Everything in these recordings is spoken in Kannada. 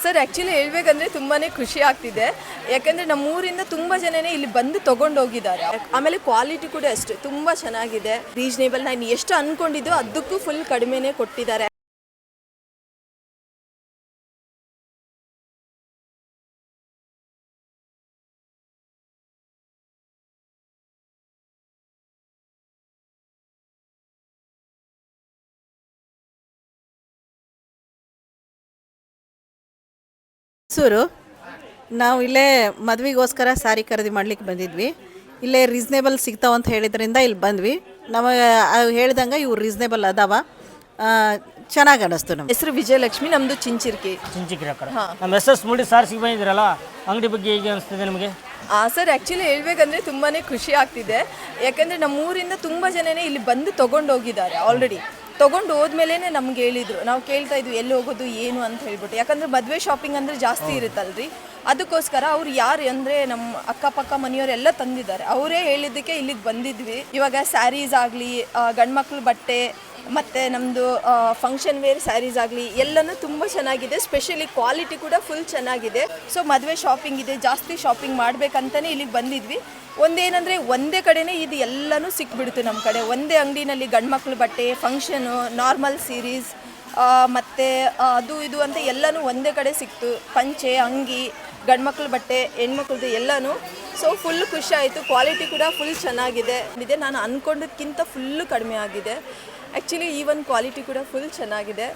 ಸರ್ ಆ್ಯಕ್ಚುಲಿ ಹೇಳ್ಬೇಕಂದ್ರೆ ತುಂಬಾ ಖುಷಿ ಆಗ್ತಿದೆ. ಯಾಕಂದರೆ ನಮ್ಮೂರಿಂದ ತುಂಬ ಜನನೇ ಇಲ್ಲಿ ಬಂದು ತೊಗೊಂಡು ಹೋಗಿದ್ದಾರೆ. ಆಮೇಲೆ ಕ್ವಾಲಿಟಿ ಕೂಡ ಅಷ್ಟೇ ತುಂಬ ಚೆನ್ನಾಗಿದೆ, ರೀಸನೇಬಲ್. ನಾನು ಎಷ್ಟು ಅಂದ್ಕೊಂಡಿದ್ದೋ ಅದಕ್ಕೂ ಫುಲ್ ಕಡಿಮೆನೇ ಕೊಟ್ಟಿದ್ದಾರೆ. ಮೈಸೂರು. ನಾವು ಇಲ್ಲೇ ಮದುವೆಗೋಸ್ಕರ ಸ್ಯಾರಿ ಖರೀದಿ ಮಾಡ್ಲಿಕ್ಕೆ ಬಂದಿದ್ವಿ. ಇಲ್ಲೇ ರೀಸ್ನೇಬಲ್ ಸಿಗ್ತಾವ ಅಂತ ಹೇಳಿದ್ರಿಂದ ಇಲ್ಲಿ ಬಂದ್ವಿ. ನಮಗೆ ಹೇಳ್ದಂಗೆ ಇವು ರೀಸ್ನೇಬಲ್ ಅದಾವ, ಚೆನ್ನಾಗಿ ಅನ್ನಿಸ್ತು. ನಮ್ಮ ಹೆಸರು ವಿಜಯಲಕ್ಷ್ಮಿ, ನಮ್ಮದು ಚಿಂಚಿರ್ಕಿ. ನಮ್ಮ ಹೆಸರು ಮೂಡಿ ಸಾರ್ ಸಿಗಿ ಬಂದಿದ್ರಲ್ಲ, ಅಂಗಡಿ ಬಗ್ಗೆ ಹೇಗೆ ಅನಿಸ್ತಿದೆ ನಿಮಗೆ? ಸರ್ ಆ್ಯಕ್ಚುಲಿ ಹೇಳ್ಬೇಕಂದ್ರೆ ತುಂಬಾ ಖುಷಿ ಆಗ್ತಿದೆ. ಯಾಕಂದರೆ ನಮ್ಮೂರಿಂದ ತುಂಬ ಜನನೇ ಇಲ್ಲಿ ಬಂದು ತೊಗೊಂಡು ಹೋಗಿದ್ದಾರೆ. ಆಲ್ರೆಡಿ ತೊಗೊಂಡು ಹೋದ್ಮೇಲೆ ನಮ್ಗೆ ಹೇಳಿದರು, ನಾವು ಕೇಳ್ತಾ ಇದ್ವಿ ಎಲ್ಲಿ ಹೋಗೋದು ಏನು ಅಂತ ಹೇಳ್ಬಿಟ್ಟು. ಯಾಕಂದರೆ ಮದುವೆ ಶಾಪಿಂಗ್ ಅಂದರೆ ಜಾಸ್ತಿ ಇರುತ್ತಲ್ರಿ, ಅದಕ್ಕೋಸ್ಕರ ಅವ್ರು ಯಾರು ಅಂದರೆ ನಮ್ಮ ಅಕ್ಕಪಕ್ಕ ಮನೆಯವರೆಲ್ಲ ತಂದಿದ್ದಾರೆ. ಅವರೇ ಹೇಳಿದ್ದಕ್ಕೆ ಇಲ್ಲಿಗೆ ಬಂದಿದ್ವಿ. ಇವಾಗ ಸ್ಯಾರೀಸ್ ಆಗಲಿ, ಗಂಡ್ಮಕ್ಳು ಬಟ್ಟೆ ಮತ್ತು ನಮ್ಮದು ಫಂಕ್ಷನ್ ವೇರ್ ಸ್ಯಾರೀಸ್ ಆಗಲಿ ಎಲ್ಲನೂ ತುಂಬ ಚೆನ್ನಾಗಿದೆ. ಸ್ಪೆಷಲಿ ಕ್ವಾಲಿಟಿ ಕೂಡ ಫುಲ್ ಚೆನ್ನಾಗಿದೆ. ಸೊ ಮದುವೆ ಶಾಪಿಂಗ್ ಇದೆ, ಜಾಸ್ತಿ ಶಾಪಿಂಗ್ ಮಾಡಬೇಕಂತಲೇ ಇಲ್ಲಿಗೆ ಬಂದಿದ್ವಿ. ಒಂದೇನಂದರೆ ಒಂದೇ ಕಡೆನೇ ಇದು ಎಲ್ಲನೂ ಸಿಕ್ಬಿಡ್ತು ನಮ್ಮ ಕಡೆ. ಒಂದೇ ಅಂಗಡಿನಲ್ಲಿ ಗಂಡ್ಮಕ್ಳು ಬಟ್ಟೆ, ಫಂಕ್ಷನು, ನಾರ್ಮಲ್ ಸೀರೀಸ್ ಮತ್ತು ಅದು ಇದು ಅಂತ ಎಲ್ಲನೂ ಒಂದೇ ಕಡೆ ಸಿಕ್ತು. ಪಂಚೆ, ಅಂಗಿ, ಗಂಡ್ಮಕ್ಳು ಬಟ್ಟೆ, ಹೆಣ್ಮಕ್ಳದ್ದು ಎಲ್ಲನೂ. ಸೊ ಫುಲ್ ಖುಷಿ ಆಯಿತು. ಕ್ವಾಲಿಟಿ ಕೂಡ ಫುಲ್ ಚೆನ್ನಾಗಿದೆ. ನಾನು ಅಂದ್ಕೊಂಡಕ್ಕಿಂತ ಫುಲ್ಲು ಕಡಿಮೆ ಆಗಿದೆ. ಆ್ಯಕ್ಚುಲಿ ಈವನ್ ಕ್ವಾಲಿಟಿ ಕೂಡ ಫುಲ್ ಚೆನ್ನಾಗಿದೆ.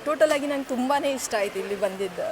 ಟೋಟಲಾಗಿ ನಂಗೆ ತುಂಬಾ ಇಷ್ಟ ಆಯಿತು ಇಲ್ಲಿ ಬಂದಿದ್ದು.